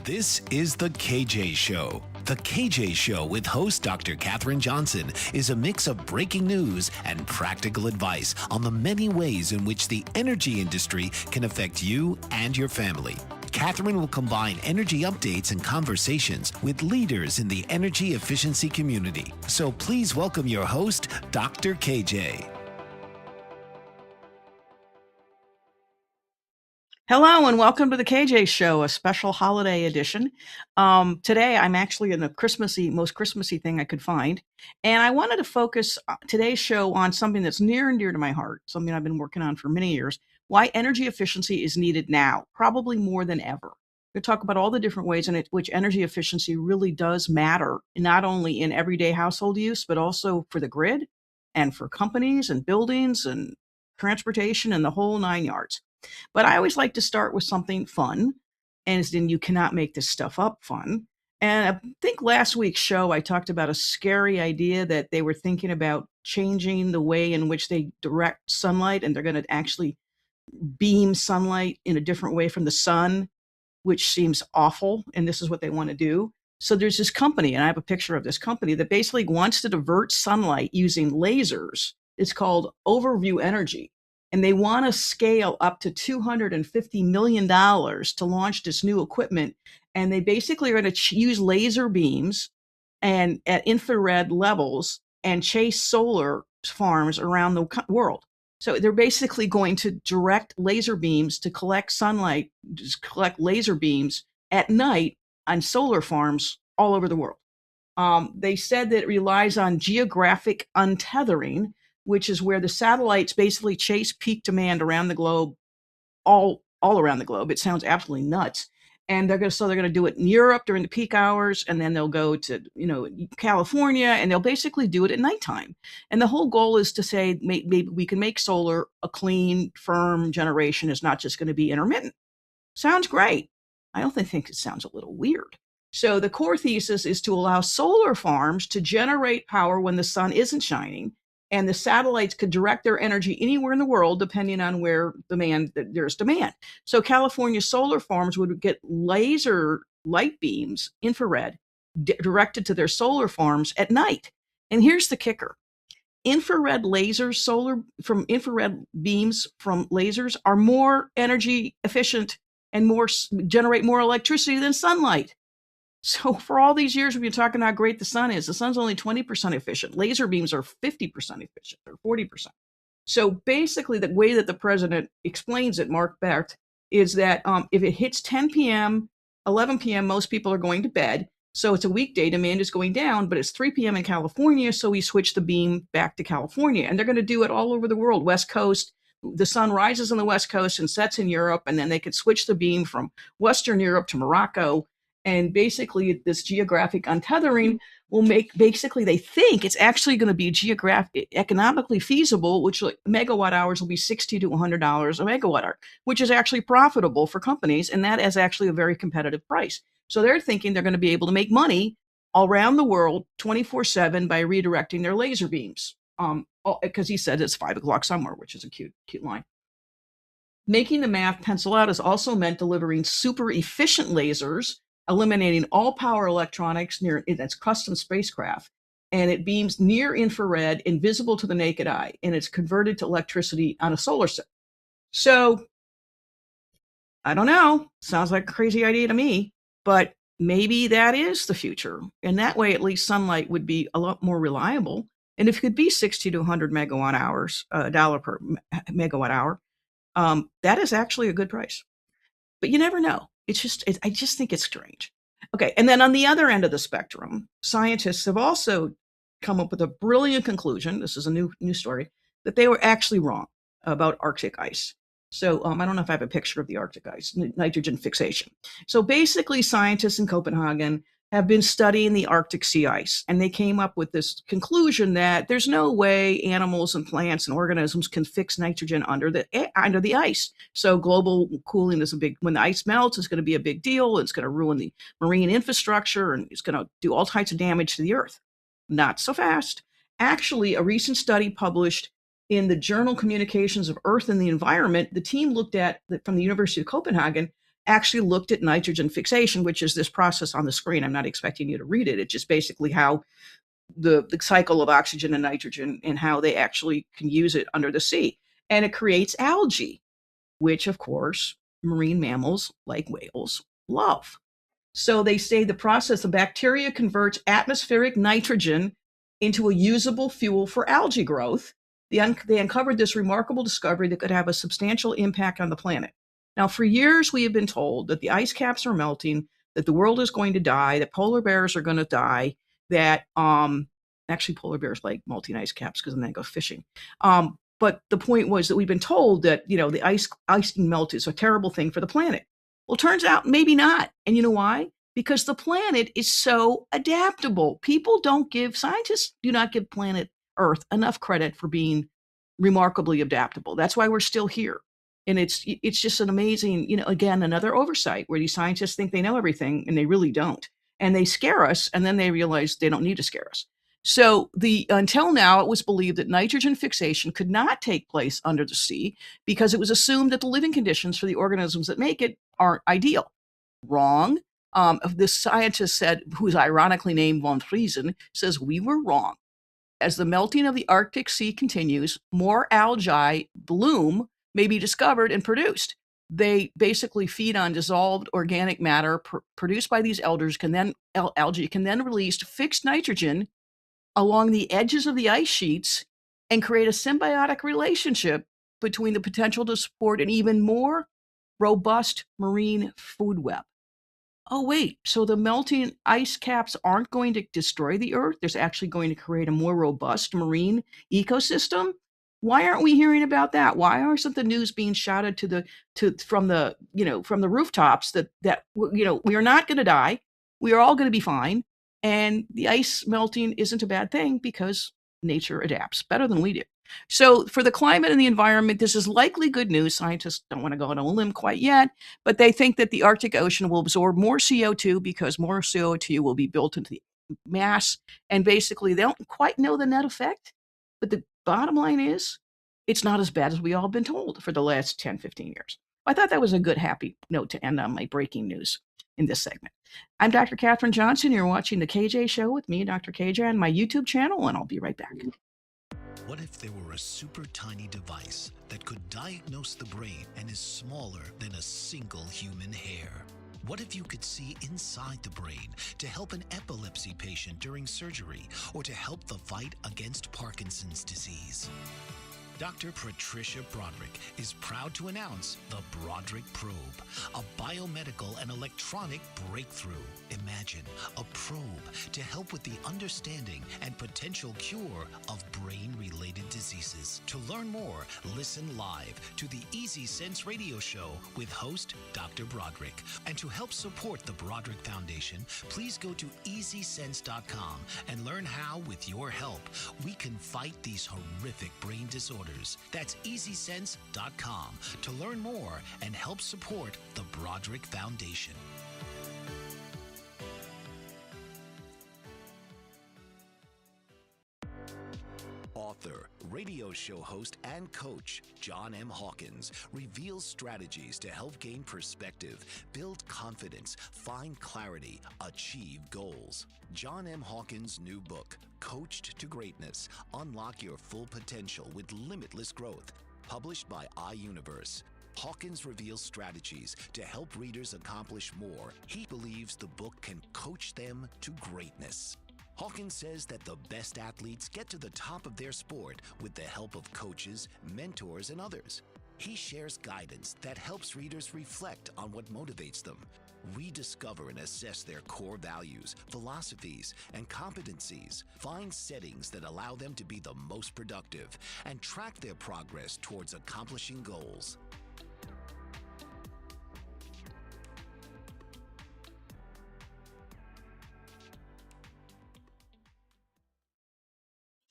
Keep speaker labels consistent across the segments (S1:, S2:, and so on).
S1: This is The KJ Show. The KJ Show with host Dr. Katherine Johnson is a mix of breaking news and practical advice on the many ways in which the energy industry can affect you and your family. Katherine will combine energy updates and conversations with leaders in the energy efficiency community. So please welcome your host, Dr. KJ.
S2: Hello and welcome to the KJ Show, a special holiday edition. Today I'm actually in the most Christmassy thing I could find. And I wanted to focus today's show on something that's near and dear to my heart, something I've been working on for many years, why energy efficiency is needed now, probably more than ever. We'll talk about all the different ways in which energy efficiency really does matter, not only in everyday household use, but also for the grid and for companies and buildings and transportation and the whole nine yards. But I always like to start with something fun, and then you cannot make this stuff up fun. And I think last week's show, I talked about a scary idea that they were thinking about changing the way in which they direct sunlight, and they're going to actually beam sunlight in a different way from the sun, which seems awful. And this is what they want to do. So there's this company, and I have a picture of this company that basically wants to divert sunlight using lasers. It's called Overview Energy. And they want to scale up to $250 million to launch this new equipment. And they basically are going to use laser beams and at infrared levels and chase solar farms around the world. So they're basically going to direct laser beams to collect sunlight, just collect laser beams at night on solar farms all over the world. They said that it relies on geographic untethering, which is where the satellites basically chase peak demand around the globe, all around the globe. It sounds absolutely nuts. And they're going to do it in Europe during the peak hours, and then they'll go to California, and they'll basically do it at nighttime. And the whole goal is to say maybe we can make solar a clean, firm generation. Is not just going to be intermittent. Sounds great. I don't think it sounds a little weird. So the core thesis is to allow solar farms to generate power when the sun isn't shining, and the satellites could direct their energy anywhere in the world, depending on where there's demand. So California solar farms would get laser light beams, infrared, directed to their solar farms at night. And here's the kicker. Infrared beams from lasers are more energy efficient and generate more electricity than sunlight. So for all these years, we've been talking how great the sun is. The sun's only 20% efficient. Laser beams are 50% efficient or 40%. So basically, the way that the president explains it, Mark Becht, is that if it hits 10 p.m., 11 p.m., most people are going to bed. So it's a weekday, demand is going down, but it's 3 p.m. in California, so we switch the beam back to California. And they're going to do it all over the world. West Coast, the sun rises on the West Coast and sets in Europe, and then they could switch the beam from Western Europe to Morocco. And basically, this geographic untethering will they think it's actually going to be economically feasible, which megawatt hours will be $60 to $100 a megawatt hour, which is actually profitable for companies. And that is actually a very competitive price. So they're thinking they're going to be able to make money all around the world 24/7 by redirecting their laser beams. Because he said it's 5 o'clock somewhere, which is a cute line. Making the math pencil out has also meant delivering super efficient lasers, eliminating all power electronics near its custom spacecraft, and it beams near infrared, invisible to the naked eye, and it's converted to electricity on a solar cell. So, I don't know, sounds like a crazy idea to me, but maybe that is the future. And that way, at least sunlight would be a lot more reliable. And if it could be 60 to 100 megawatt hours, dollar per megawatt hour, that is actually a good price. But you never know. I just think it's strange. Okay, and then on the other end of the spectrum, scientists have also come up with a brilliant conclusion. This is a new story, that they were actually wrong about Arctic ice. So I don't know if I have a picture of the Arctic ice, nitrogen fixation. So basically, scientists in Copenhagen have been studying the Arctic sea ice, and they came up with this conclusion that there's no way animals and plants and organisms can fix nitrogen under the ice. So global cooling is when the ice melts, it's going to be a big deal. It's going to ruin the marine infrastructure, and it's going to do all types of damage to the earth. Not so fast. Actually, a recent study published in the journal Communications of Earth and the Environment, the team looked at from the University of Copenhagen actually looked at nitrogen fixation, which is this process on the screen. I'm not expecting you to read it. It's just basically how the cycle of oxygen and nitrogen and how they actually can use it under the sea. And it creates algae, which, of course, marine mammals like whales love. So they say the process of bacteria converts atmospheric nitrogen into a usable fuel for algae growth. They uncovered this remarkable discovery that could have a substantial impact on the planet. Now, for years, we have been told that the ice caps are melting, that the world is going to die, that polar bears are going to die, that actually polar bears like melting ice caps because then they go fishing. But the point was that we've been told that, the ice melt is a terrible thing for the planet. Well, turns out maybe not. And you know why? Because the planet is so adaptable. Scientists do not give planet Earth enough credit for being remarkably adaptable. That's why we're still here. And it's just an amazing, again, another oversight where these scientists think they know everything and they really don't. And they scare us, and then they realize they don't need to scare us. So until now, it was believed that nitrogen fixation could not take place under the sea because it was assumed that the living conditions for the organisms that make it aren't ideal. Wrong. This scientist said, who's ironically named von Friesen, says we were wrong. As the melting of the Arctic Sea continues, more algae bloom may be discovered and produced. They basically feed on dissolved organic matter produced by these algae can then release fixed nitrogen along the edges of the ice sheets and create a symbiotic relationship between the potential to support an even more robust marine food web. Oh, wait, so the melting ice caps aren't going to destroy the Earth? There's actually going to create a more robust marine ecosystem? Why aren't we hearing about that? Why isn't the news being shouted from the rooftops that we are not going to die, we are all going to be fine, and the ice melting isn't a bad thing because nature adapts better than we do. So for the climate and the environment, this is likely good news. Scientists don't want to go on a limb quite yet, but they think that the Arctic Ocean will absorb more CO2 because more CO2 will be built into the mass. And basically, they don't quite know the net effect. But the bottom line is, it's not as bad as we all been told for the last 10, 15 years. I thought that was a good, happy note to end on my breaking news in this segment. I'm Dr. Katherine Johnson. You're watching The KJ Show with me, Dr. KJ, on my YouTube channel, and I'll be right back.
S1: What if there were a super tiny device that could diagnose the brain and is smaller than a single human hair? What if you could see inside the brain to help an epilepsy patient during surgery or to help the fight against Parkinson's disease? Dr. Patricia Broderick is proud to announce the Broderick Probe, a biomedical and electronic breakthrough. Imagine a probe to help with the understanding and potential cure of brain-related diseases. To learn more, listen live to the Easy Sense radio show with host Dr. Broderick. And to help support the Broderick Foundation, please go to easysense.com and learn how, with your help, we can fight these horrific brain disorders. That's easysense.com to learn more and help support the Broderick Foundation. Author, radio show host, and coach John M. Hawkins reveals strategies to help gain perspective, build confidence, find clarity, achieve goals. John M. Hawkins' new book, Coached to Greatness, Unlock Your Full Potential with Limitless Growth, published by iUniverse. Hawkins reveals strategies to help readers accomplish more. He believes the book can coach them to greatness. Hawkins says that the best athletes get to the top of their sport with the help of coaches, mentors, and others. He shares guidance that helps readers reflect on what motivates them, rediscover and assess their core values, philosophies, and competencies, find settings that allow them to be the most productive, and track their progress towards accomplishing goals.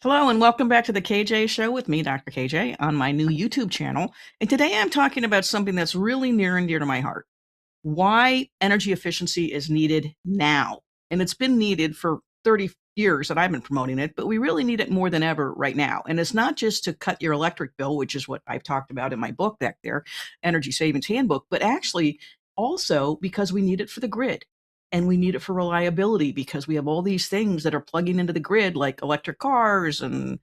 S2: Hello and welcome back to the KJ Show with me, Dr. KJ, on my new YouTube channel. And today I'm talking about something that's really near and dear to my heart. Why energy efficiency is needed now. And it's been needed for 30 years that I've been promoting it, but we really need it more than ever right now. And it's not just to cut your electric bill, which is what I've talked about in my book back there, Energy Savings Handbook, but actually also because we need it for the grid. And we need it for reliability because we have all these things that are plugging into the grid, like electric cars and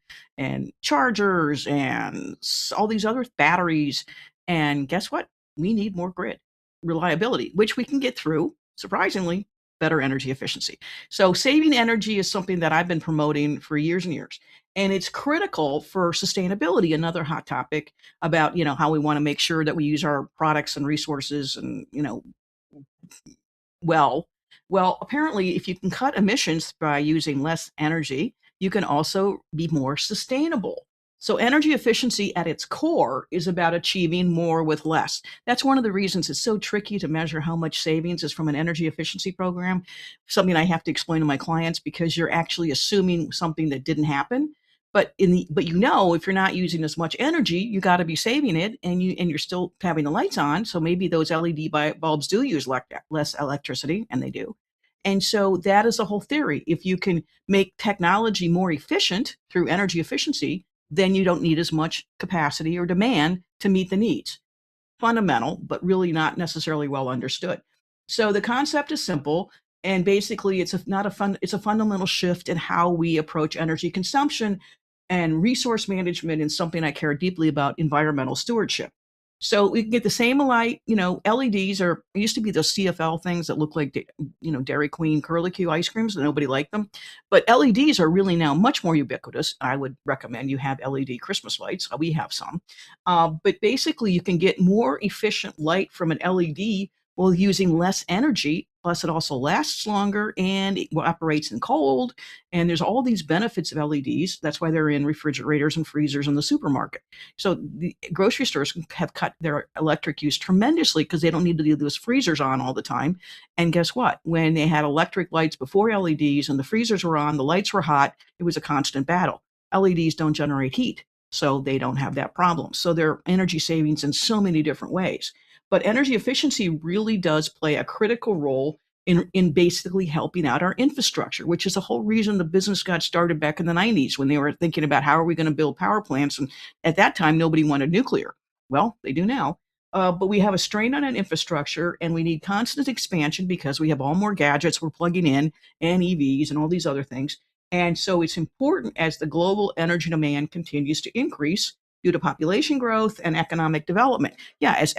S2: chargers and all these other batteries. And guess what? We need more grid reliability, which we can get through, surprisingly, better energy efficiency. So saving energy is something that I've been promoting for years and years. And it's critical for sustainability, another hot topic about, how we want to make sure that we use our products and resources and, well. Well, apparently, if you can cut emissions by using less energy, you can also be more sustainable. So, energy efficiency at its core is about achieving more with less. That's one of the reasons it's so tricky to measure how much savings is from an energy efficiency program. Something I have to explain to my clients because you're actually assuming something that didn't happen. But if you're not using as much energy, you got to be saving it, and you're still having the lights on. So maybe those LED bulbs do use less electricity, and they do. And so that is the whole theory. If you can make technology more efficient through energy efficiency, then you don't need as much capacity or demand to meet the needs. Fundamental, but really not necessarily well understood. So the concept is simple, and basically it's a fundamental shift in how we approach energy consumption and resource management, and something I care deeply about, environmental stewardship. So we can get the same light, LEDs are used to be those CFL things that look like, Dairy Queen curlicue ice creams, and nobody liked them. But LEDs are really now much more ubiquitous. I would recommend you have LED Christmas lights. We have some. But basically, you can get more efficient light from an LED while using less energy. Plus, it also lasts longer and it operates in cold. And there's all these benefits of LEDs. That's why they're in refrigerators and freezers in the supermarket. So the grocery stores have cut their electric use tremendously because they don't need to leave those freezers on all the time. And guess what? When they had electric lights before LEDs and the freezers were on, the lights were hot, it was a constant battle. LEDs don't generate heat, so they don't have that problem. So they're energy savings in so many different ways. But energy efficiency really does play a critical role in basically helping out our infrastructure, which is the whole reason the business got started back in the 90s when they were thinking about how are we going to build power plants. And at that time, nobody wanted nuclear. Well, they do now. But we have a strain on an infrastructure, and we need constant expansion because we have all more gadgets we're plugging in, and EVs and all these other things. And so it's important as the global energy demand continues to increase due to population growth and economic development. Yeah, as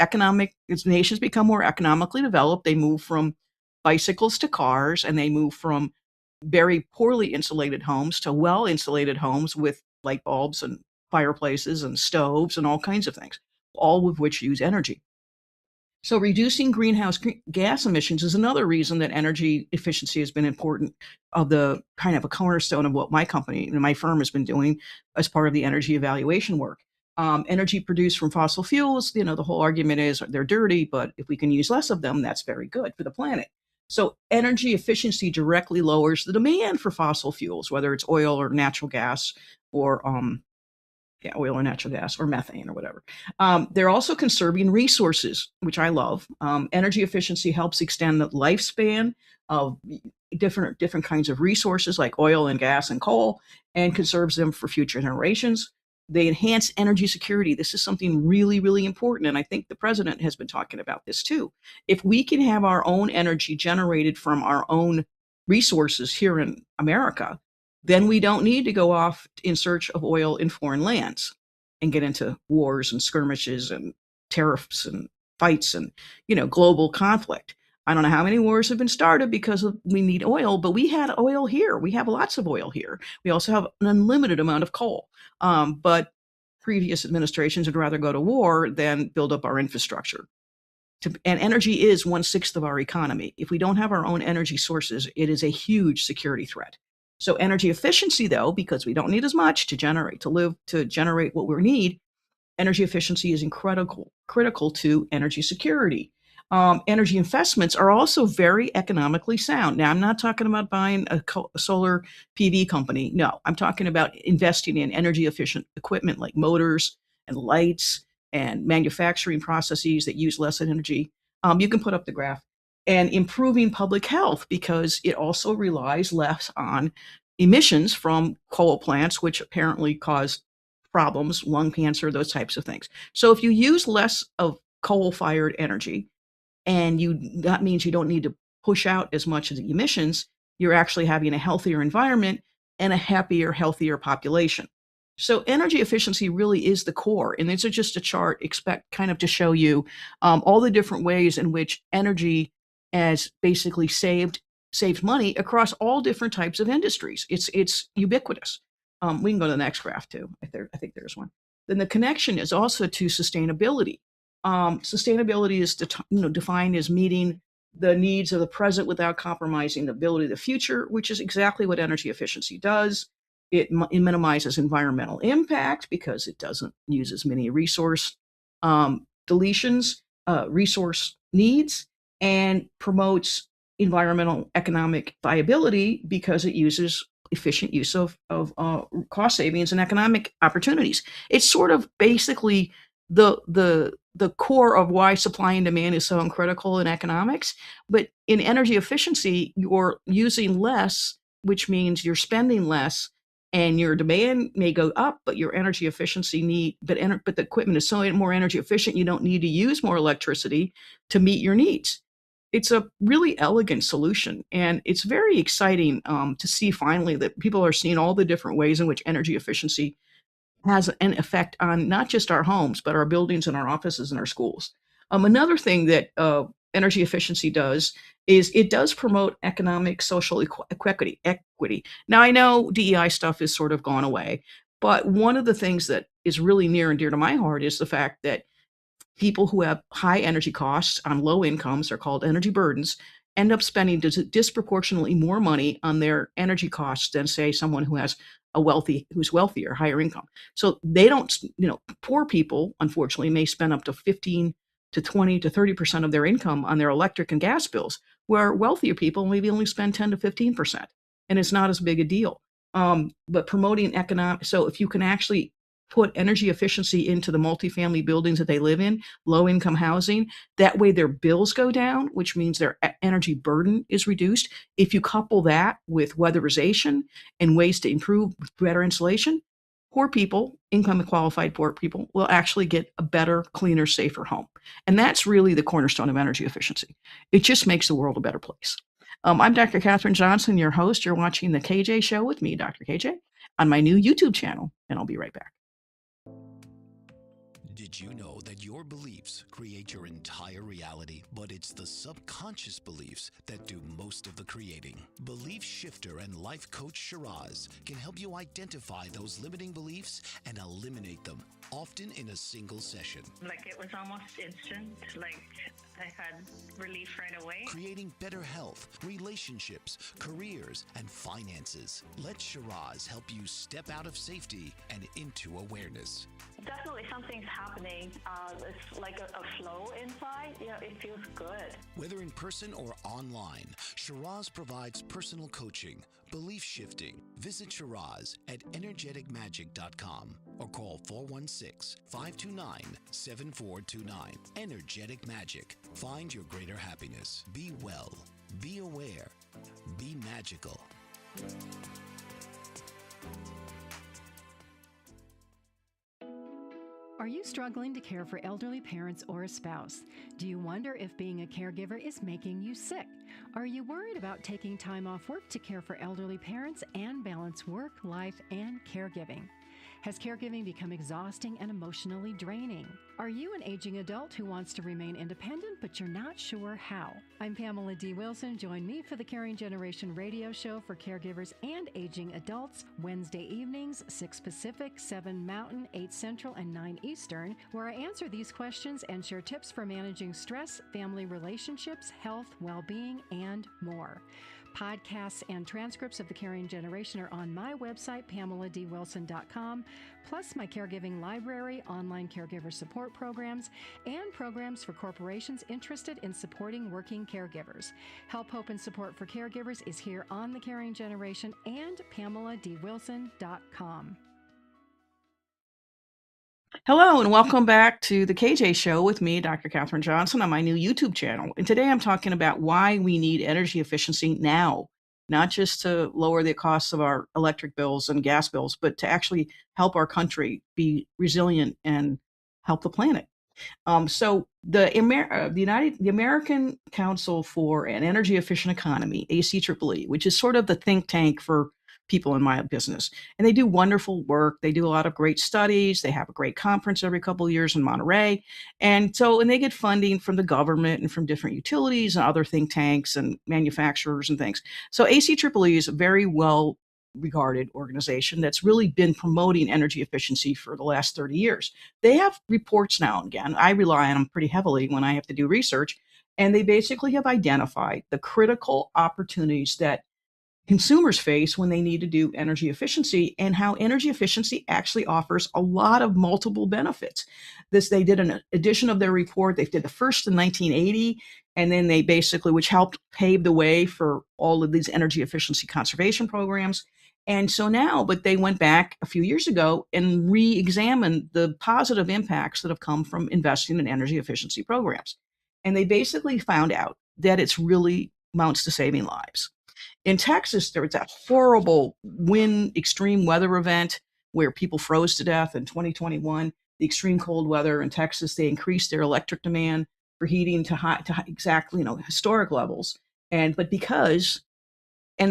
S2: nations become more economically developed, they move from bicycles to cars, and they move from very poorly insulated homes to well insulated homes with light bulbs and fireplaces and stoves and all kinds of things, all of which use energy. So reducing greenhouse gas emissions is another reason that energy efficiency has been important, of the kind of a cornerstone of what my company and my firm has been doing as part of the energy evaluation work. Energy produced from fossil fuels, the whole argument is they're dirty, but if we can use less of them, that's very good for the planet. So energy efficiency directly lowers the demand for fossil fuels, whether it's oil or natural gas, or oil or natural gas or methane or whatever. They're also conserving resources, which I love. Energy efficiency helps extend the lifespan of different kinds of resources like oil and gas and coal, and conserves them for future generations. They enhance energy security. This is something really, really important. And I think the president has been talking about this too. If we can have our own energy generated from our own resources here in America, then we don't need to go off in search of oil in foreign lands and get into wars and skirmishes and tariffs and fights and, global conflict. I don't know how many wars have been started because we need oil, but we had oil here. We have lots of oil here. We also have an unlimited amount of coal. But previous administrations would rather go to war than build up our infrastructure. And energy is 1/6 of our economy. If we don't have our own energy sources, it is a huge security threat. So energy efficiency, though, because we don't need as much to generate what we need, energy efficiency is critical to energy security. Energy investments are also very economically sound. Now, I'm not talking about buying a solar PV company. No, I'm talking about investing in energy efficient equipment like motors and lights and manufacturing processes that use less energy. You can put up the graph. And improving public health, because it also relies less on emissions from coal plants, which apparently cause problems, lung cancer, those types of things. So if you use less of coal-fired energy, and that means you don't need to push out as much of the emissions. You're actually having a healthier environment and a happier, healthier population. So energy efficiency really is the core. And this is just a chart expect kind of to show you all the different ways in which energy has basically saved money across all different types of industries. It's ubiquitous. We can go to the next graph too. I think there's one. Then the connection is also to sustainability. Sustainability is defined as meeting the needs of the present without compromising the ability of the future, which is exactly what energy efficiency does. It minimizes environmental impact because it doesn't use as many resource deletions, resource needs, and promotes environmental economic viability because it uses efficient use of cost savings and economic opportunities. It's sort of basically the core of why supply and demand is so critical in economics. But in energy efficiency, you're using less, which means you're spending less, and your demand may go up, but your energy efficiency but the equipment is so more energy efficient, you don't need to use more electricity to meet your needs. It's a really elegant solution, and it's very exciting to see finally that people are seeing all the different ways in which energy efficiency has an effect on not just our homes, but our buildings and our offices and our schools. Another thing that energy efficiency does is it does promote economic social equity. Now, I know DEI stuff is sort of gone away, but one of the things that is really near and dear to my heart is the fact that people who have high energy costs on low incomes, are called energy burdens, end up spending disproportionately more money on their energy costs than, say, someone who's wealthier, higher income. So they don't, poor people, unfortunately, may spend up to 15 to 20 to 30% of their income on their electric and gas bills, where wealthier people maybe only spend 10 to 15%, and it's not as big a deal. But promoting so if you can actually put energy efficiency into the multifamily buildings that they live in, low income housing, that way their bills go down, which means their energy burden is reduced. If you couple that with weatherization and ways to improve better insulation, poor people, income qualified poor people, will actually get a better, cleaner, safer home. And that's really the cornerstone of energy efficiency. It just makes the world a better place. I'm Dr. Katherine Johnson, your host. You're watching The KJ Show with me, Dr. KJ, on my new YouTube channel, and I'll be right back.
S1: Did you know that your beliefs create your entire reality, but it's the subconscious beliefs that do most of the creating? Belief shifter and life coach Shiraz can help you identify those limiting beliefs and eliminate them, often in a single session.
S3: Like, it was almost instant. Like, I had relief right away.
S1: Creating better health, relationships, careers, and finances. Let Shiraz help you step out of safety and into awareness.
S3: Definitely something's happening. It's like a flow inside. It feels good.
S1: Whether in person or online, Shiraz provides personal coaching, belief shifting. Visit Shiraz at energeticmagic.com or call 416-529-7429. Energetic Magic. Find your greater happiness. Be well. Be aware. Be magical.
S4: Are you struggling to care for elderly parents or a spouse? Do you wonder if being a caregiver is making you sick? Are you worried about taking time off work to care for elderly parents and balance work, life, and caregiving? Has caregiving become exhausting and emotionally draining? Are you an aging adult who wants to remain independent, but you're not sure how? I'm Pamela D. Wilson. Join me for the Caring Generation radio show for caregivers and aging adults, Wednesday evenings, 6 Pacific, 7 Mountain, 8 Central, and 9 Eastern, where I answer these questions and share tips for managing stress, family relationships, health, well-being, and more. Podcasts and transcripts of The Caring Generation are on my website, PamelaDWilson.com, plus my caregiving library, online caregiver support programs, and programs for corporations interested in supporting working caregivers. Help, hope, and support for caregivers is here on The Caring Generation and PamelaDWilson.com.
S2: Hello, and welcome back to The KJ Show with me, Dr. Katherine Johnson, on my new YouTube channel. And today I'm talking about why we need energy efficiency now, not just to lower the costs of our electric bills and gas bills, but to actually help our country be resilient and help the planet. So the American Council for an Energy Efficient Economy, ACEEE, which is sort of the think tank for people in my business, and they do wonderful work. They do a lot of great studies. They have a great conference every couple of years in Monterey, and they get funding from the government and from different utilities and other think tanks and manufacturers and things. So ACEEE is a very well regarded organization that's really been promoting energy efficiency for the last 30 years. They have reports now and again. I rely on them pretty heavily when I have to do research. And they basically have identified the critical opportunities that consumers face when they need to do energy efficiency, and how energy efficiency actually offers a lot of multiple benefits. They did an edition of their report. They did the first in 1980, and then they basically, which helped pave the way for all of these energy efficiency conservation programs. And so now, but they went back a few years ago and re-examined the positive impacts that have come from investing in energy efficiency programs. And they basically found out that it's really amounts to saving lives. In Texas, there was that horrible extreme weather event where people froze to death in 2021. The extreme cold weather in Texas, they increased their electric demand for heating to exactly, historic levels. And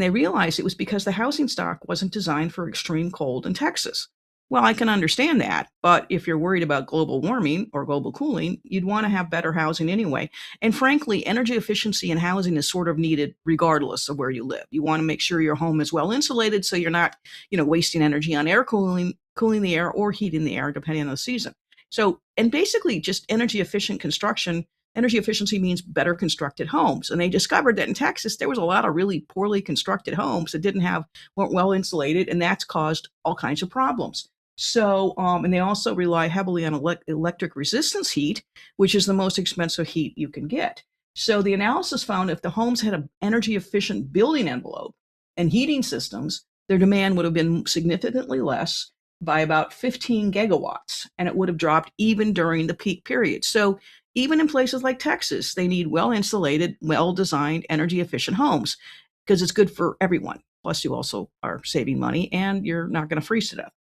S2: they realized it was because the housing stock wasn't designed for extreme cold in Texas. Well, I can understand that, but if you're worried about global warming or global cooling, you'd want to have better housing anyway. And frankly, energy efficiency in housing is sort of needed regardless of where you live. You want to make sure your home is well insulated so you're not, wasting energy on air cooling the air or heating the air, depending on the season. So, and basically just energy efficient construction. Energy efficiency means better constructed homes. And they discovered that in Texas, there was a lot of really poorly constructed homes that weren't well insulated, and that's caused all kinds of problems. So, and they also rely heavily on electric resistance heat, which is the most expensive heat you can get. So the analysis found if the homes had an energy efficient building envelope and heating systems, their demand would have been significantly less by about 15 gigawatts, and it would have dropped even during the peak period. So even in places like Texas, they need well-insulated, well-designed, energy-efficient homes because it's good for everyone. Plus, you also are saving money and you're not going to freeze to death.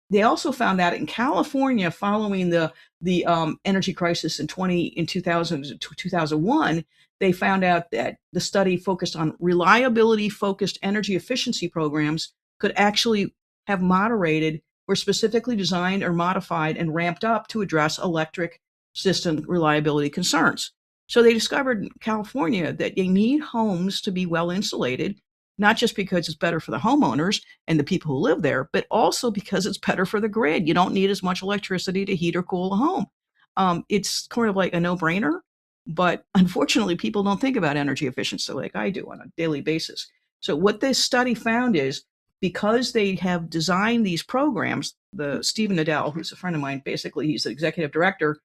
S2: They also found that in California, following the energy crisis in 2000 to 2001, they found out that the study focused on reliability-focused energy efficiency programs could actually have moderated or specifically designed or modified and ramped up to address electric system reliability concerns. So they discovered in California that they need homes to be well insulated, not just because it's better for the homeowners and the people who live there, but also because it's better for the grid. You don't need as much electricity to heat or cool a home. It's kind of like a no-brainer, but unfortunately, people don't think about energy efficiency like I do on a daily basis. So what this study found is because they have designed these programs, the Stephen Nadell, who's a friend of mine, basically he's the executive director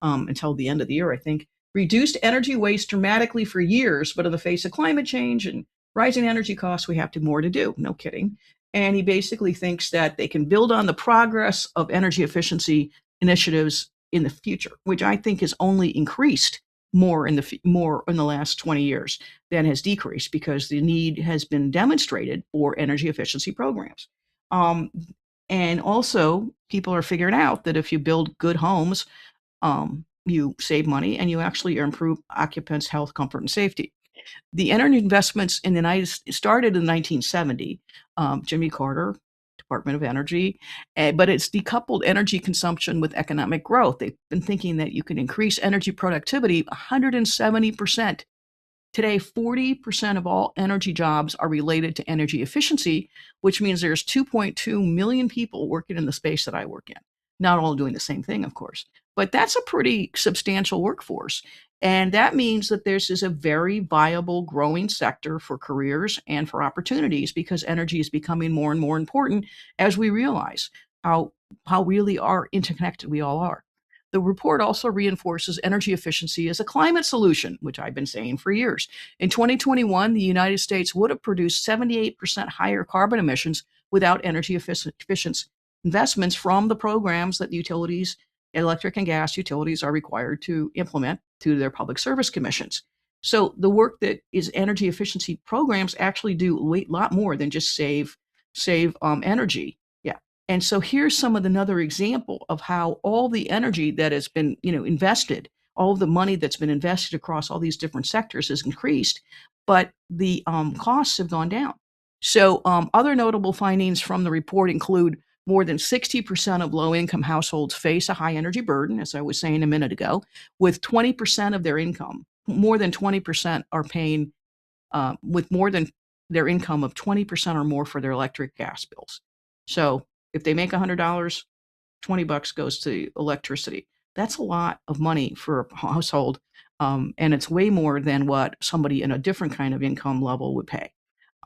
S2: until the end of the year, I think, reduced energy waste dramatically for years, but in the face of climate change and rising energy costs, we have more to do. No kidding. And he basically thinks that they can build on the progress of energy efficiency initiatives in the future, which I think has only increased more in the last 20 years than has decreased because the need has been demonstrated for energy efficiency programs. And also, people are figuring out that if you build good homes, you save money and you actually improve occupants' health, comfort, and safety. The energy investments in the United States started in 1970, Jimmy Carter, Department of Energy, but it's decoupled energy consumption with economic growth. They've been thinking that you can increase energy productivity 170%. Today, 40% of all energy jobs are related to energy efficiency, which means there's 2.2 million people working in the space that I work in. Not all doing the same thing, of course, but that's a pretty substantial workforce. And that means that this is a very viable, growing sector for careers and for opportunities because energy is becoming more and more important as we realize how really are interconnected we all are. The report also reinforces energy efficiency as a climate solution, which I've been saying for years. In 2021, the United States would have produced 78% higher carbon emissions without energy efficient investments from the programs that utilities, electric and gas utilities, are required to implement to their public service commissions. So the work that is energy efficiency programs actually do a lot more than just save energy. Yeah. And so here's another example of how all the energy that has been, invested, all of the money that's been invested across all these different sectors has increased, but the costs have gone down. So other notable findings from the report include more than 60% of low-income households face a high energy burden, as I was saying a minute ago, with 20% of their income, more than 20% are paying with more than their income of 20% or more for their electric gas bills. So if they make $100, $20 goes to electricity. That's a lot of money for a household, and it's way more than what somebody in a different kind of income level would pay.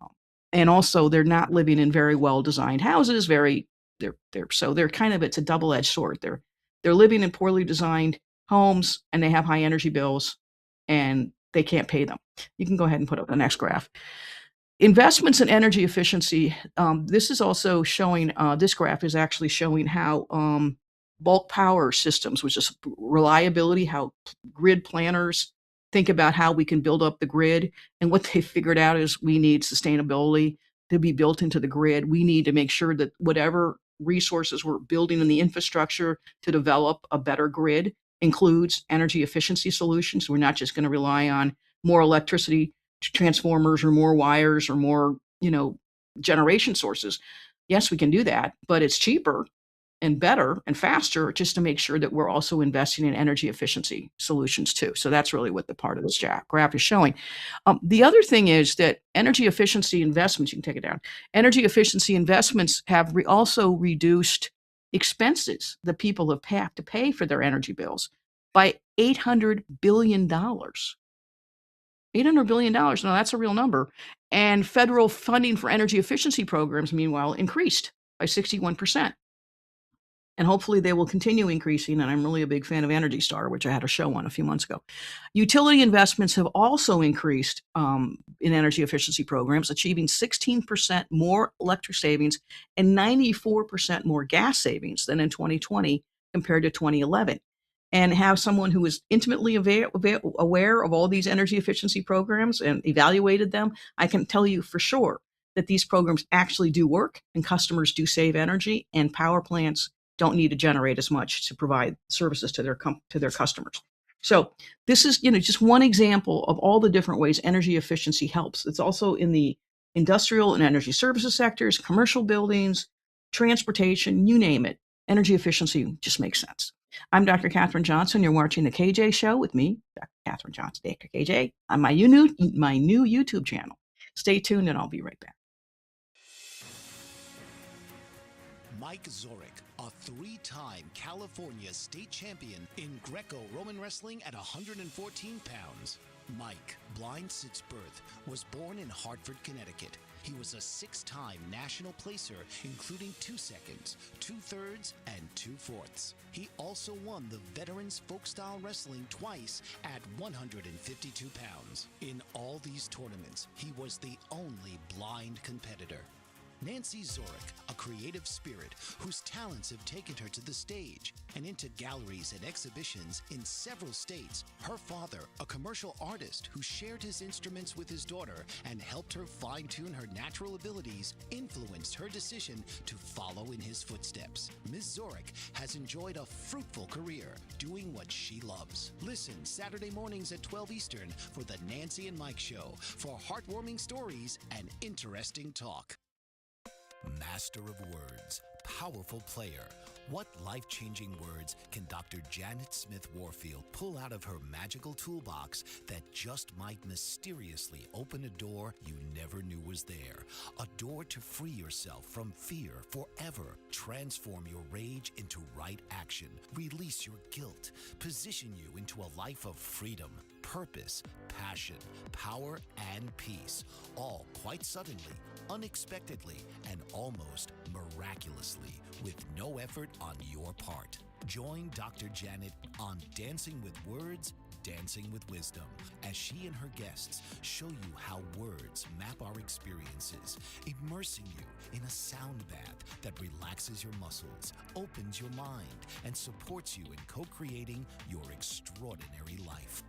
S2: Um, and also, they're not living in very well-designed houses. They're kind of, it's a double-edged sword. They're living in poorly designed homes, and they have high energy bills, and they can't pay them. You can go ahead and put up the next graph. Investments in energy efficiency. This is also showing, this graph is actually showing how bulk power systems, which is reliability, how grid planners think about how we can build up the grid. And what they figured out is we need sustainability to be built into the grid. We need to make sure that whatever resources we're building in the infrastructure to develop a better grid includes energy efficiency solutions. We're not just going to rely on more electricity transformers or more wires or more, generation sources. Yes, we can do that, but it's cheaper and better and faster just to make sure that we're also investing in energy efficiency solutions too. So that's really what the part of this graph is showing. The other thing is that energy efficiency investments, you can take it down, energy efficiency investments have also reduced expenses that people have to pay for their energy bills by $800 billion. $800 billion. Now, that's a real number. And federal funding for energy efficiency programs, meanwhile, increased by 61%. And hopefully they will continue increasing. And I'm really a big fan of Energy Star, which I had a show on a few months ago. Utility investments have also increased in energy efficiency programs, achieving 16% more electric savings and 94% more gas savings than in 2020 compared to 2011. And have someone who is intimately aware of all these energy efficiency programs and evaluated them, I can tell you for sure that these programs actually do work and customers do save energy, and power plants don't need to generate as much to provide services to their customers. So this is, just one example of all the different ways energy efficiency helps. It's also in the industrial and energy services sectors, commercial buildings, transportation, you name it. Energy efficiency just makes sense. I'm Dr. Katherine Johnson. You're watching The KJ Show with me, Dr. Katherine Johnson, Dr. KJ, on my new YouTube channel. Stay tuned and I'll be right back.
S1: Mike Zorek, a three-time California state champion in Greco-Roman wrestling at 114 pounds. Mike, blind since birth, was born in Hartford, Connecticut. He was a six-time national placer, including 2 seconds, 2/3, and 2/4. He also won the Veterans Folk-Style Wrestling twice at 152 pounds. In all these tournaments, he was the only blind competitor. Nancy Zorek, a creative spirit whose talents have taken her to the stage and into galleries and exhibitions in several states. Her father, a commercial artist who shared his instruments with his daughter and helped her fine-tune her natural abilities, influenced her decision to follow in his footsteps. Ms. Zorek has enjoyed a fruitful career doing what she loves. Listen Saturday mornings at 12 Eastern for the Nancy and Mike Show for heartwarming stories and interesting talk. Master of words, powerful player. What life-changing words can Dr. Janet Smith Warfield pull out of her magical toolbox that just might mysteriously open a door you never knew was there? A door to free yourself from fear forever. Transform your rage into right action. Release your guilt. Position you into a life of freedom, purpose, passion, power, and peace. All quite suddenly, unexpectedly, and almost miraculously, with no effort on your part. Join Dr. Janet on Dancing with Words, Dancing with Wisdom, as she and her guests show you how words map our experiences, immersing you in a sound bath that relaxes your muscles, opens your mind, and supports you in co-creating your extraordinary life.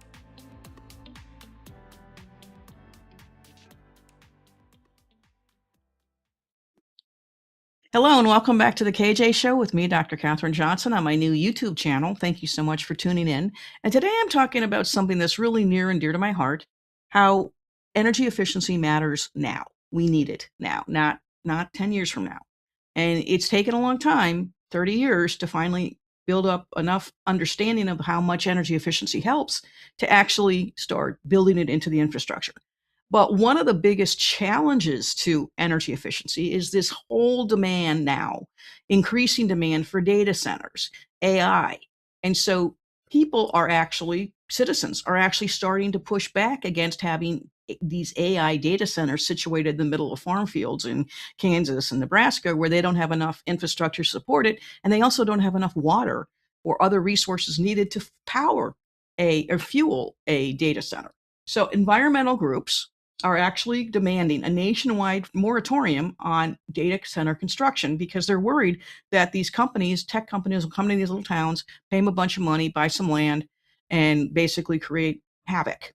S2: Hello and welcome back to the KJ Show with me, Dr. Katherine Johnson, on my new YouTube channel. Thank you so much for tuning in. And today I'm talking about something that's really near and dear to my heart, how energy efficiency matters now. We need it now, not 10 years from now. And it's taken a long time, 30 years, to finally build up enough understanding of how much energy efficiency helps to actually start building it into the infrastructure. But one of the biggest challenges to energy efficiency is this whole demand now, increasing demand for data centers, AI. And so people are actually, citizens are actually starting to push back against having these AI data centers situated in the middle of farm fields in Kansas and Nebraska, where they don't have enough infrastructure to support it. And they also don't have enough water or other resources needed to power or fuel a data center. So environmental groups are actually demanding a nationwide moratorium on data center construction because they're worried that these companies, tech companies, will come to these little towns, pay them a bunch of money, buy some land, and basically create havoc.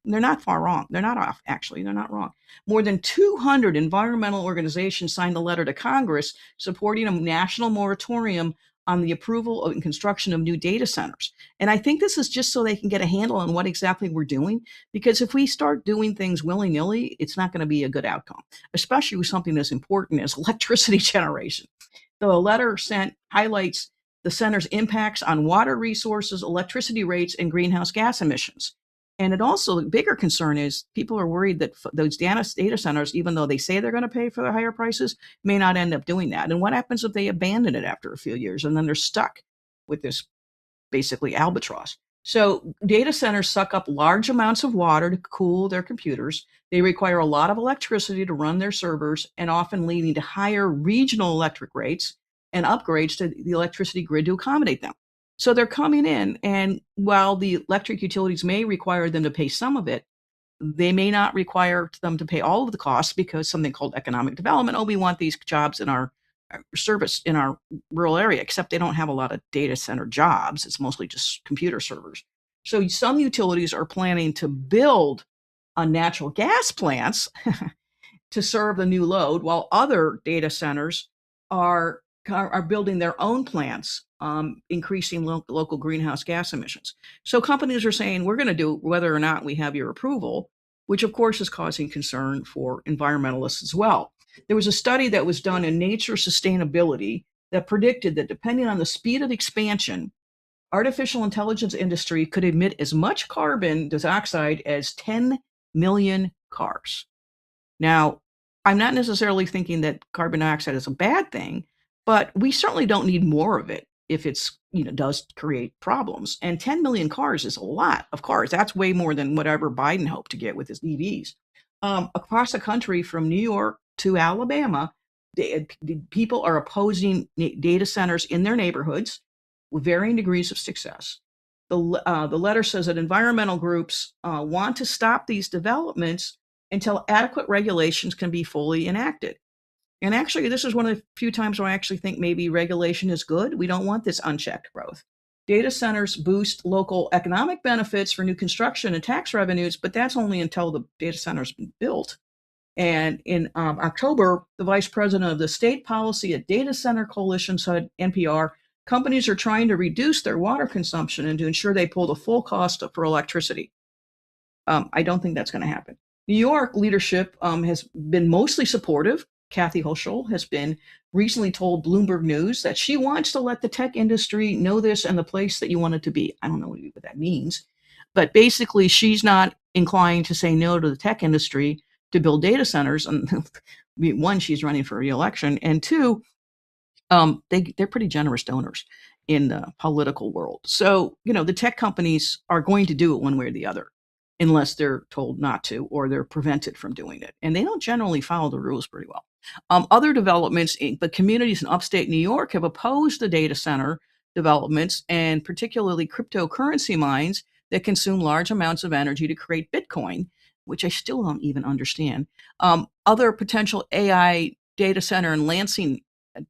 S2: They're not far wrong. They're not off, actually. They're not wrong. More than 200 environmental organizations signed a letter to Congress supporting a national moratorium on the approval and construction of new data centers. And I think this is just so they can get a handle on what exactly we're doing, because if we start doing things willy-nilly, it's not going to be a good outcome, especially with something as important as electricity generation. The letter sent highlights the center's impacts on water resources, electricity rates, and greenhouse gas emissions. And it also, the bigger concern is people are worried that those data centers, even though they say they're going to pay for the higher prices, may not end up doing that. And what happens if they abandon it after a few years and then they're stuck with this basically albatross? So data centers suck up large amounts of water to cool their computers. They require a lot of electricity to run their servers and often leading to higher regional electric rates and upgrades to the electricity grid to accommodate them. So they're coming in, and while the electric utilities may require them to pay some of it, they may not require them to pay all of the costs because something called economic development. Oh, we want these jobs in our service in our rural area, except they don't have a lot of data center jobs. It's mostly just computer servers. So some utilities are planning to build natural gas plants to serve the new load, while other data centers are building their own plants, increasing local greenhouse gas emissions. So companies are saying, we're going to do it whether or not we have your approval, which of course is causing concern for environmentalists as well. There was a study that was done in Nature Sustainability that predicted that depending on the speed of expansion, artificial intelligence industry could emit as much carbon dioxide as 10 million cars. Now, I'm not necessarily thinking that carbon dioxide is a bad thing, but we certainly don't need more of it if it's, does create problems. And 10 million cars is a lot of cars. That's way more than whatever Biden hoped to get with his EVs. Across the country, from New York to Alabama, people are opposing data centers in their neighborhoods with varying degrees of success. The letter says that environmental groups want to stop these developments until adequate regulations can be fully enacted. And actually, this is one of the few times where I actually think maybe regulation is good. We don't want this unchecked growth. Data centers boost local economic benefits for new construction and tax revenues, but that's only until the data center's been built. And in October, the vice president of the State Policy at Data Center Coalition said, NPR, companies are trying to reduce their water consumption and to ensure they pull the full cost for electricity. I don't think that's going to happen. New York leadership has been mostly supportive. Kathy Hochul has been recently told Bloomberg News that she wants to let the tech industry know this and the place that you want it to be. I don't know what that means, but basically she's not inclined to say no to the tech industry to build data centers. And one, she's running for re-election, and two, they're pretty generous donors in the political world. So, the tech companies are going to do it one way or the other, unless they're told not to or they're prevented from doing it. And they don't generally follow the rules pretty well. Other developments, the communities in upstate New York have opposed the data center developments, and particularly cryptocurrency mines that consume large amounts of energy to create Bitcoin, which I still don't even understand. Other potential AI data center in Lansing,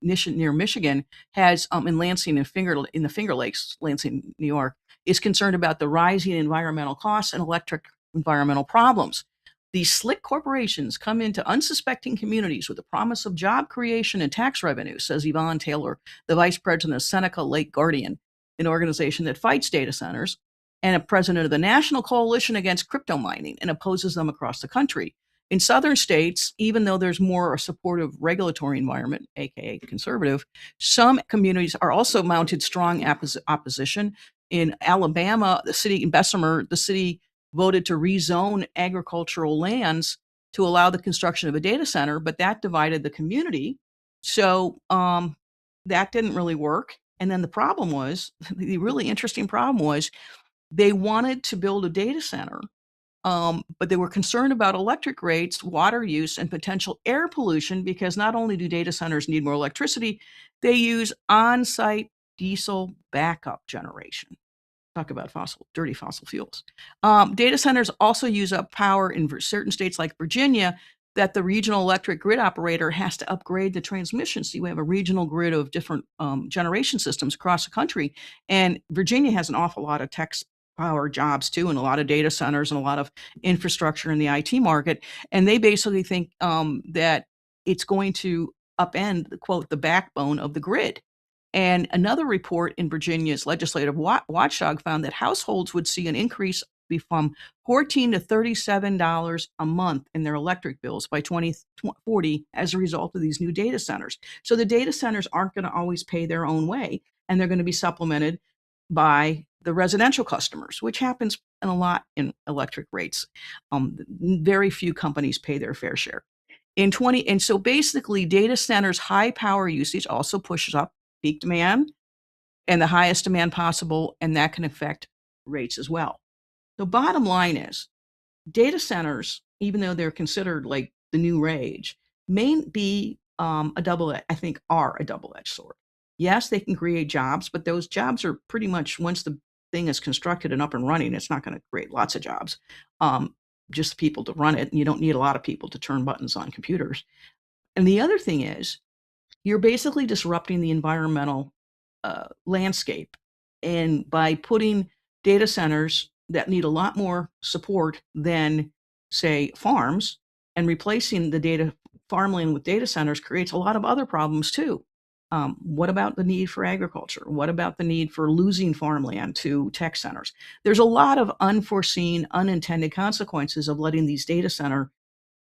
S2: near Michigan, has in Lansing in the Finger Lakes, Lansing, New York, is concerned about the rising environmental costs and electric environmental problems. These slick corporations come into unsuspecting communities with the promise of job creation and tax revenue, says Yvonne Taylor, the vice president of Seneca Lake Guardian, an organization that fights data centers, and a president of the National Coalition Against Crypto Mining and opposes them across the country. In southern states, even though there's more a supportive regulatory environment, aka conservative, some communities are also mounted strong opposition. In Alabama, the city in Bessemer, the city voted to rezone agricultural lands to allow the construction of a data center, but that divided the community. So that didn't really work. And then the problem was, the really interesting problem was, they wanted to build a data center, but they were concerned about electric rates, water use, and potential air pollution because not only do data centers need more electricity, they use on-site diesel backup generation. Talk about dirty fossil fuels. Data centers also use up power in certain states like Virginia that the regional electric grid operator has to upgrade the transmission. So we have a regional grid of different generation systems across the country. And Virginia has an awful lot of tech power jobs too, and a lot of data centers and a lot of infrastructure in the IT market. And they basically think that it's going to upend, quote, the backbone of the grid. And another report in Virginia's legislative watchdog found that households would see an increase from $14 to $37 a month in their electric bills by 2040 as a result of these new data centers. So the data centers aren't going to always pay their own way, and they're going to be supplemented by the residential customers, which happens a lot in electric rates. Very few companies pay their fair share. And so basically, data centers' high power usage also pushes up peak demand and the highest demand possible, and that can affect rates as well. The bottom line is, data centers, even though they're considered like the new rage, may be are a double-edged sword. Yes, they can create jobs, but those jobs are pretty much, once the thing is constructed and up and running, it's not going to create lots of jobs. Just people to run it, and you don't need a lot of people to turn buttons on computers. And the other thing is, you're basically disrupting the environmental landscape. And by putting data centers that need a lot more support than, say, farms, and replacing the farmland with data centers creates a lot of other problems too. What about the need for agriculture? What about the need for losing farmland to tech centers? There's a lot of unforeseen, unintended consequences of letting these data center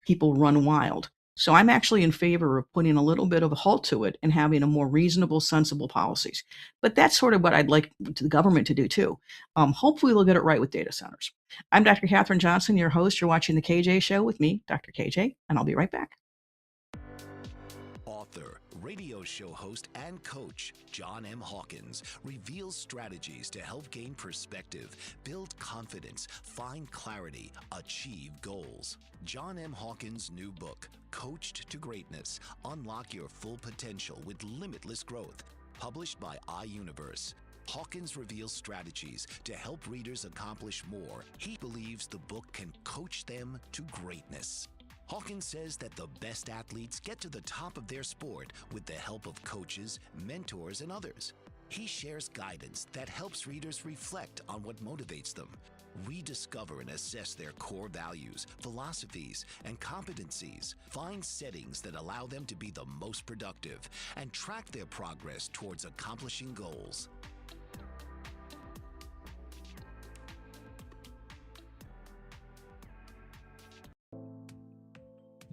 S2: people run wild. So I'm actually in favor of putting a little bit of a halt to it and having a more reasonable, sensible policies. But that's sort of what I'd like the government to do too. Hopefully we'll get it right with data centers. I'm Dr. Katherine Johnson, your host. You're watching The KJ Show with me, Dr. KJ, and I'll be right back.
S1: Author, radio show host, and coach John M. Hawkins reveals strategies to help gain perspective, build confidence, find clarity, achieve goals. John M. Hawkins' new book, Coached to Greatness: Unlock Your Full Potential with Limitless Growth, published by iUniverse. Hawkins reveals strategies to help readers accomplish more. He believes the book can coach them to greatness. Hawkins says that the best athletes get to the top of their sport with the help of coaches, mentors, and others. He shares guidance that helps readers reflect on what motivates them, rediscover and assess their core values, philosophies, and competencies, find settings that allow them to be the most productive, and track their progress towards accomplishing goals.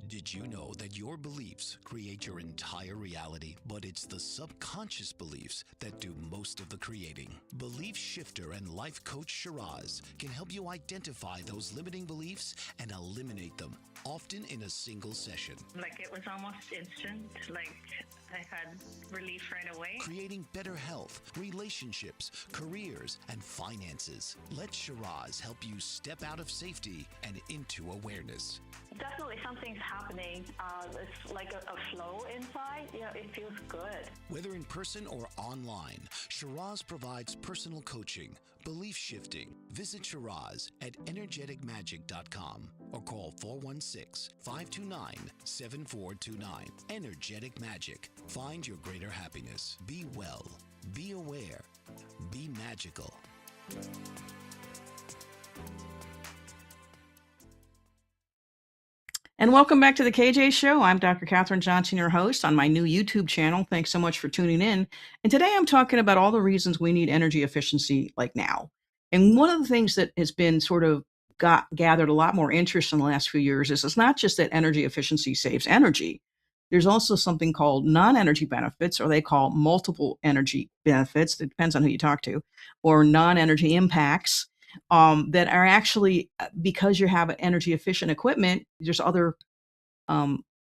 S1: Did you know that your beliefs create your entire reality? But it's the subconscious beliefs that do most of the creating. Belief shifter and life coach Shiraz can help you identify those limiting beliefs and eliminate them, often in a single session.
S3: Like, it was almost instant. Like, I had relief right away.
S1: Creating better health, relationships, careers, and finances. Let Shiraz help you step out of safety and into awareness.
S3: Definitely something's happening. It's like a flow inside. It feels good.
S1: Whether in person or online, Shiraz provides personal coaching, belief shifting. Visit Shiraz at energeticmagic.com or call 416-529-7429. Energetic Magic. Find your greater happiness. Be well. Be aware. Be magical.
S2: And welcome back to the KJ Show. I'm Dr. Katherine Johnson, your host on my new YouTube channel. Thanks so much for tuning in. And today I'm talking about all the reasons we need energy efficiency like now. And one of the things that has been sort of gathered a lot more interest in the last few years is it's not just that energy efficiency saves energy. There's also something called non-energy benefits, or they call multiple energy benefits. It depends on who you talk to, or non-energy impacts that are actually because you have energy efficient equipment. There's other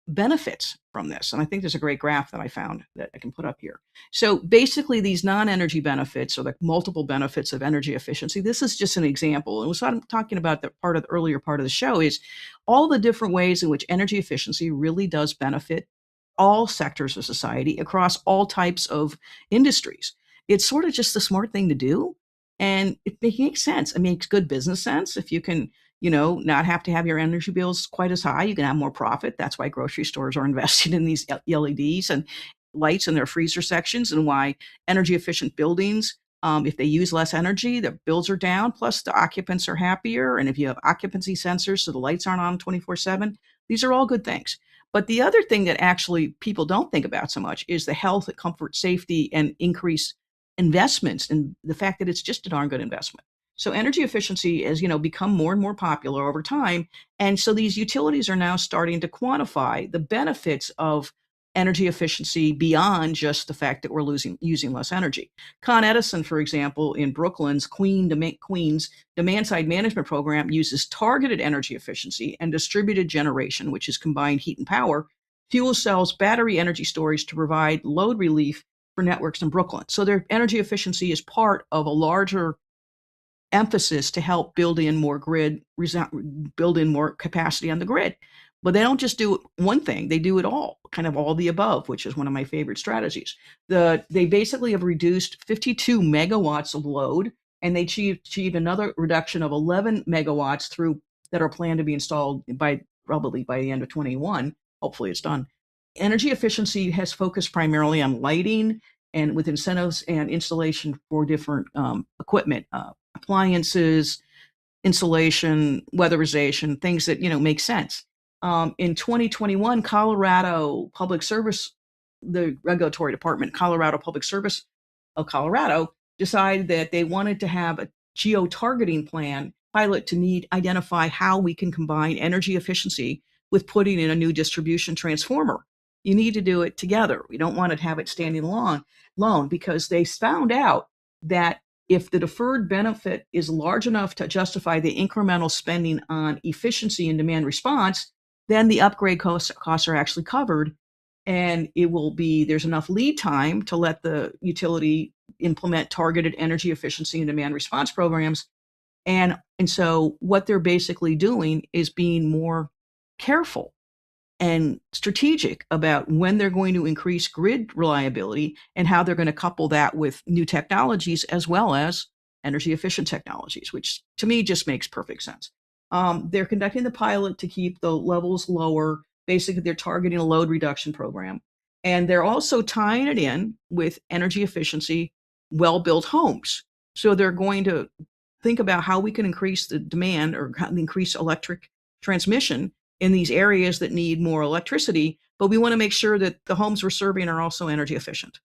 S2: benefits from this. And I think there's a great graph that I found that I can put up here. So basically, these non-energy benefits, or the multiple benefits of energy efficiency, this is just an example. And what I'm talking about, the part of the earlier part of the show, is all the different ways in which energy efficiency really does benefit all sectors of society across all types of industries. It's sort of just the smart thing to do. And it makes sense. It makes good business sense. If you can not have to have your energy bills quite as high. You can have more profit. That's why grocery stores are investing in these LEDs and lights in their freezer sections, and why energy efficient buildings, if they use less energy, their bills are down, plus the occupants are happier. And if you have occupancy sensors so the lights aren't on 24/7, these are all good things. But the other thing that actually people don't think about so much is the health, comfort, safety, and increased investments, and the fact that it's just a darn good investment. So energy efficiency has, become more and more popular over time. And so these utilities are now starting to quantify the benefits of energy efficiency beyond just the fact that we're using less energy. Con Edison, for example, in Brooklyn's Queens demand side management program uses targeted energy efficiency and distributed generation, which is combined heat and power, fuel cells, battery energy storage to provide load relief for networks in Brooklyn. So their energy efficiency is part of a larger emphasis to help build in more capacity on the grid. But they don't just do one thing, they do it all, kind of all the above, which is one of my favorite strategies. They basically have reduced 52 megawatts of load, and they achieved another reduction of 11 megawatts that are planned to be installed probably by the end of 21. Hopefully it's done. Energy efficiency has focused primarily on lighting, and with incentives and installation for different equipment, appliances, insulation, weatherization, things that make sense. In 2021, Colorado Public Service, the regulatory department, Colorado Public Service of Colorado, decided that they wanted to have a geo-targeting plan pilot to identify how we can combine energy efficiency with putting in a new distribution transformer. You need to do it together. We don't want to have it standing alone, because they found out that if the deferred benefit is large enough to justify the incremental spending on efficiency and demand response, then the upgrade costs are actually covered. And there's enough lead time to let the utility implement targeted energy efficiency and demand response programs. And so what they're basically doing is being more careful and strategic about when they're going to increase grid reliability and how they're going to couple that with new technologies as well as energy efficient technologies, which to me just makes perfect sense. They're conducting the pilot to keep the levels lower. Basically, they're targeting a load reduction program. And they're also tying it in with energy efficiency, well-built homes. So they're going to think about how we can increase the demand or increase electric transmission in these areas that need more electricity, but we want to make sure that the homes we're serving are also energy efficient.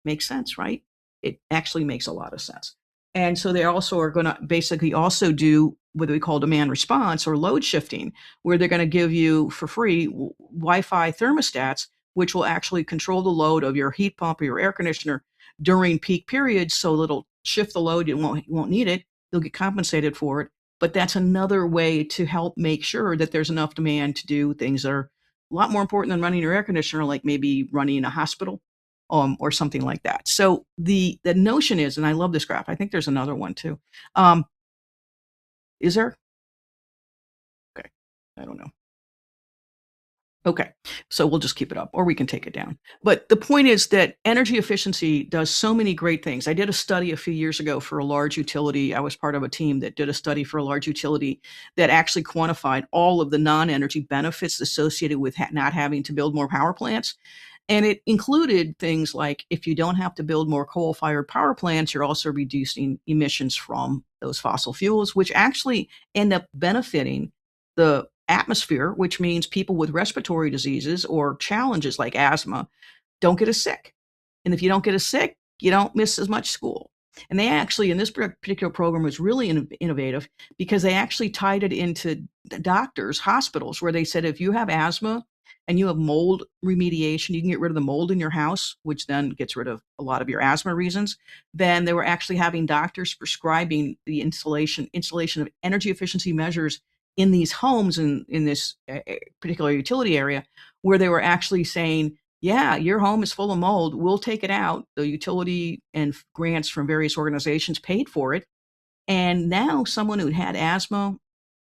S2: Makes sense, right? It actually makes a lot of sense. And so they also are going to basically also do what we call demand response or load shifting, where they're going to give you for free Wi-Fi thermostats, which will actually control the load of your heat pump or your air conditioner during peak periods. So it'll shift the load. You won't need it. You'll get compensated for it. But that's another way to help make sure that there's enough demand to do things that are a lot more important than running your air conditioner, like maybe running a hospital or something like that. So the notion is, and I love this graph, I think there's another one too. Is there? Okay, I don't know. Okay, so we'll just keep it up, or we can take it down. But the point is that energy efficiency does so many great things. I did a study a few years ago for a large utility. I was part of a team that did a study for a large utility that actually quantified all of the non-energy benefits associated with not having to build more power plants. And it included things like, if you don't have to build more coal-fired power plants, you're also reducing emissions from those fossil fuels, which actually end up benefiting the atmosphere, which means people with respiratory diseases or challenges like asthma don't get as sick. And if you don't get as sick, you don't miss as much school. And they actually, in this particular program, was really innovative because they actually tied it into the doctors, hospitals, where they said if you have asthma and you have mold remediation, you can get rid of the mold in your house, which then gets rid of a lot of your asthma reasons. Then they were actually having doctors prescribing the installation of energy efficiency measures in these homes in this particular utility area, where they were actually saying, yeah, your home is full of mold. We'll take it out. The utility and grants from various organizations paid for it. And now someone who had asthma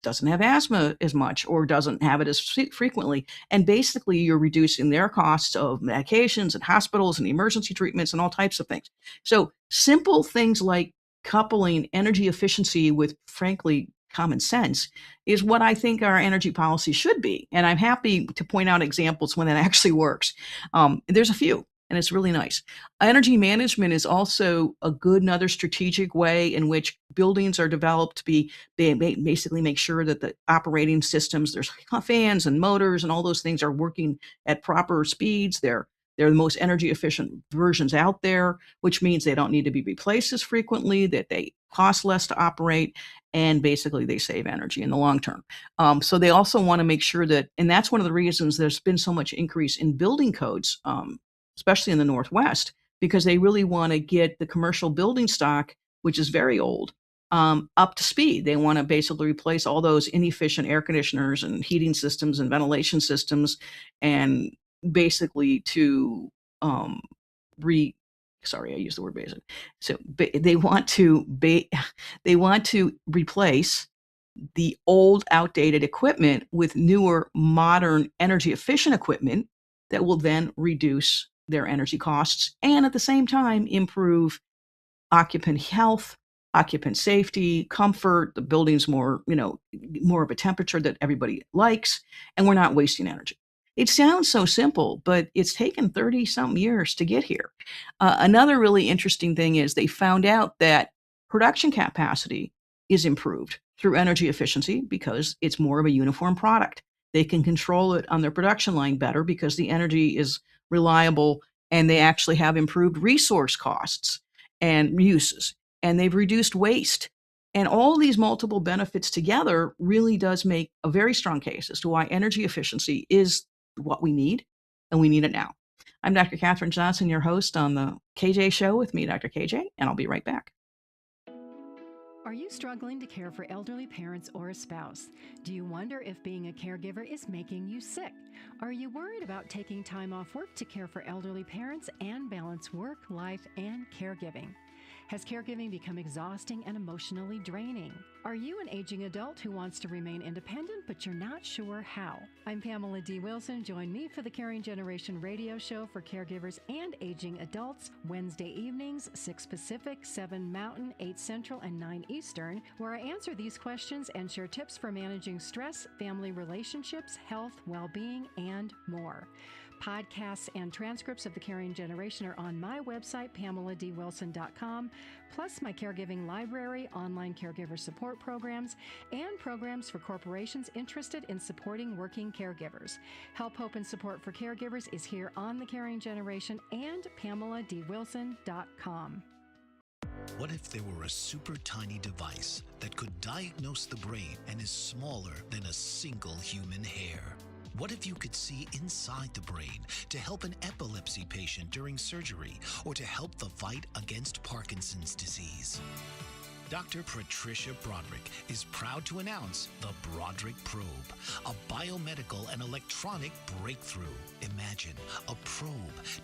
S2: doesn't have asthma as much or doesn't have it as frequently. And basically, you're reducing their costs of medications and hospitals and emergency treatments and all types of things. So simple things like coupling energy efficiency with, frankly, common sense is what I think our energy policy should be. And I'm happy to point out examples when that actually works. There's a few, and it's really nice. Energy management is also a good another strategic way in which buildings are developed to be, they basically make sure that the operating systems, there's fans and motors and all those things are working at proper speeds. They're the most energy efficient versions out there, which means they don't need to be replaced as frequently, that they cost less to operate, and basically they save energy in the long term. So they also want to make sure that, and that's one of the reasons there's been so much increase in building codes, especially in the Northwest, because they really want to get the commercial building stock, which is very old, up to speed. They want to basically replace all those inefficient air conditioners and heating systems and ventilation systems, and basically to sorry, I used the word basic. So they want to replace the old, outdated equipment with newer, modern, energy efficient equipment that will then reduce their energy costs and at the same time improve occupant health, occupant safety, comfort. The building's more of a temperature that everybody likes, and we're not wasting energy. It sounds so simple, but it's taken 30 something years to get here. Another really interesting thing is they found out that production capacity is improved through energy efficiency because it's more of a uniform product. They can control it on their production line better because the energy is reliable, and they actually have improved resource costs and uses, and they've reduced waste. And all these multiple benefits together really does make a very strong case as to why energy efficiency is what we need, and we need it now. I'm Dr. Katherine Johnson, your host on the KJ Show with me, Dr. KJ, and I'll be right back.
S4: Are you struggling to care for elderly parents or a spouse? Do you wonder if being a caregiver is making you sick? Are you worried about taking time off work to care for elderly parents and balance work, life, and caregiving? Has caregiving become exhausting and emotionally draining? Are you an aging adult who wants to remain independent, but you're not sure how? I'm Pamela D. Wilson. Join me for the Caring Generation radio show for caregivers and aging adults, Wednesday evenings, 6 Pacific, 7 Mountain, 8 Central, and 9 Eastern, where I answer these questions and share tips for managing stress, family relationships, health, well-being, and more. Podcasts and transcripts of The Caring Generation are on my website, PamelaDWilson.com, plus my caregiving library, online caregiver support programs, and programs for corporations interested in supporting working caregivers. Help, hope, and support for caregivers is here on The Caring Generation and PamelaDWilson.com.
S1: What if there were a super tiny device that could diagnose the brain and is smaller than a single human hair? What if you could see inside the brain to help an epilepsy patient during surgery or to help the fight against Parkinson's disease? Dr. Patricia Broderick is proud to announce the Broderick Probe, a biomedical and electronic breakthrough. Imagine a probe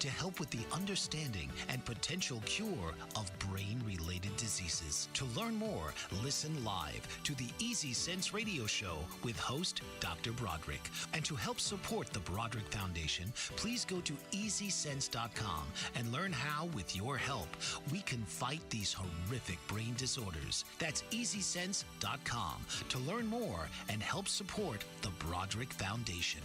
S1: to help with the understanding and potential cure of brain-related diseases. To learn more, listen live to the Easy Sense radio show with host Dr. Broderick. And to help support the Broderick Foundation, please go to EasySense.com and learn how, with your help, we can fight these horrific brain disorders. That's EasySense.com to learn more and help support the Broderick Foundation.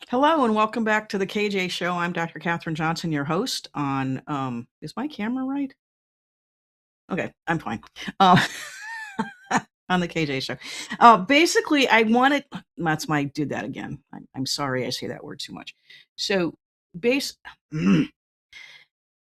S2: Hello and welcome back to the KJ Show. I'm Dr. Katherine Johnson, your host on, is my camera right? Okay, I'm fine. Uh, on the KJ Show. Basically, I wanted, did that again. I'm sorry I say that word too much. So, base, I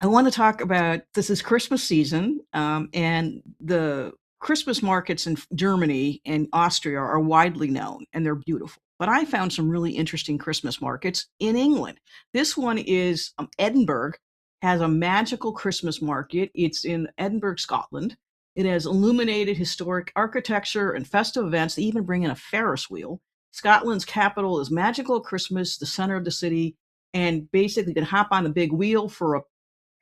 S2: want to talk about this is Christmas season, and the Christmas markets in Germany and Austria are widely known and they're beautiful. But I found some really interesting Christmas markets in England. This one is Edinburgh, has a magical Christmas market. It's in Edinburgh, Scotland. It has illuminated historic architecture and festive events. They even bring in a Ferris wheel. Scotland's capital is magical at Christmas, the center of the city, and basically you can hop on the big wheel for a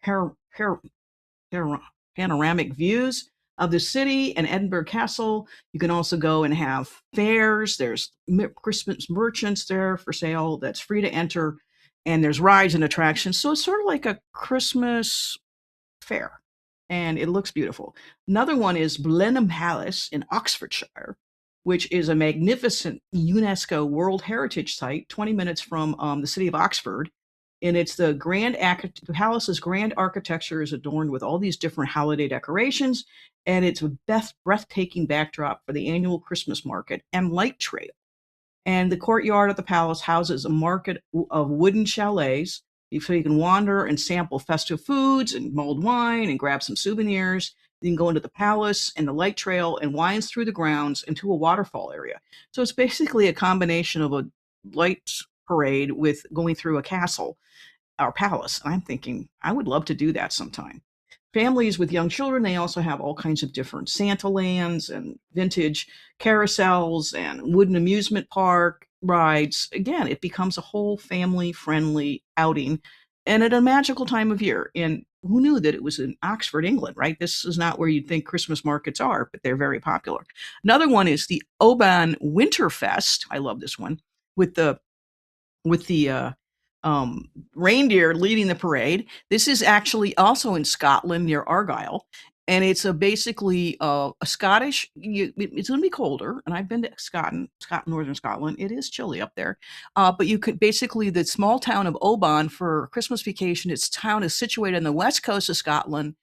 S2: par- par- panoramic views of the city and Edinburgh Castle. You can also go and have fairs. There's Christmas merchants there for sale that's free to enter, and there's rides and attractions. So it's sort of like a Christmas fair, and it looks beautiful. Another one is Blenheim Palace in Oxfordshire, which is a magnificent UNESCO World Heritage Site, 20 minutes from the city of Oxford. And it's the palace's grand architecture is adorned with all these different holiday decorations, and it's a breathtaking backdrop for the annual Christmas market and light trail. And the courtyard of the palace houses a market of wooden chalets, so you can wander and sample festive foods and mulled wine and grab some souvenirs. You can go into the palace and the light trail and winds through the grounds into a waterfall area. So it's basically a combination of a light parade with going through a castle our palace. And I'm thinking, I would love to do that sometime. Families with young children, they also have all kinds of different Santa lands and vintage carousels and wooden amusement park rides. Again, it becomes a whole family friendly outing and at a magical time of year. And who knew that it was in Oxford, England, right? This is not where you'd think Christmas markets are, but they're very popular. Another one is the Oban Winterfest. I love this one with the reindeer leading the parade. This is actually also in Scotland near Argyll, and it's basically a Scottish. It's going to be colder, and I've been to Scotland, northern Scotland. It is chilly up there, but you could basically the small town of Oban for Christmas vacation. Its town is situated on the west coast of Scotland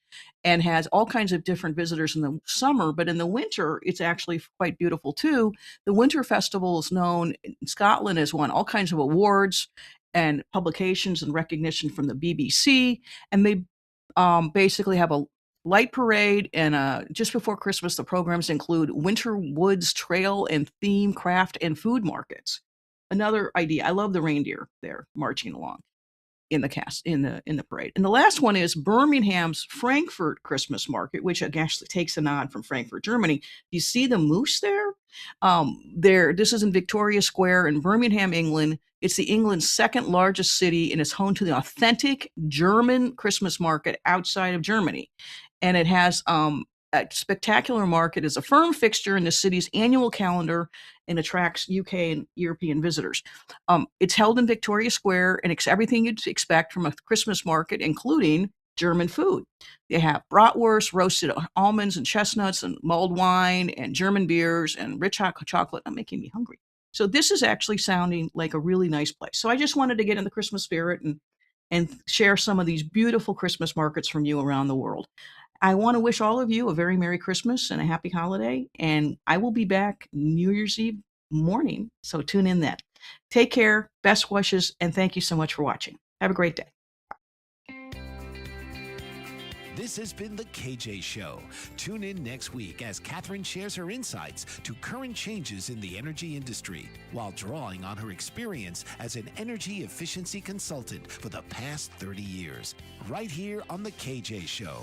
S2: and has all kinds of different visitors in the summer, but in the winter, it's actually quite beautiful too. The Winter Festival is known in Scotland as won all kinds of awards and publications and recognition from the BBC, and they basically have a light parade and just before Christmas, the programs include Winter Woods Trail and theme craft and food markets. Another idea, I love the reindeer there marching along in the parade. And the last one is Birmingham's Frankfurt Christmas Market, which actually takes a nod from Frankfurt, Germany. You see the moose there? This is in Victoria Square in Birmingham, England. It's the England's second largest city and is home to the authentic German Christmas market outside of Germany. And it has a spectacular market is a firm fixture in the city's annual calendar and attracts UK and European visitors. It's held in Victoria Square and it's everything you'd expect from a Christmas market, including German food. They have bratwurst, roasted almonds and chestnuts, and mulled wine, and German beers, and rich hot chocolate. I'm making me hungry. So this is actually sounding like a really nice place. So I just wanted to get in the Christmas spirit and share some of these beautiful Christmas markets from you around the world. I want to wish all of you a very Merry Christmas and a happy holiday. And I will be back New Year's Eve morning. So tune in then. Take care, best wishes, and thank you so much for watching. Have a great day.
S1: This has been The KJ Show. Tune in next week as Katherine shares her insights to current changes in the energy industry while drawing on her experience as an energy efficiency consultant for the past 30 years, right here on The KJ Show.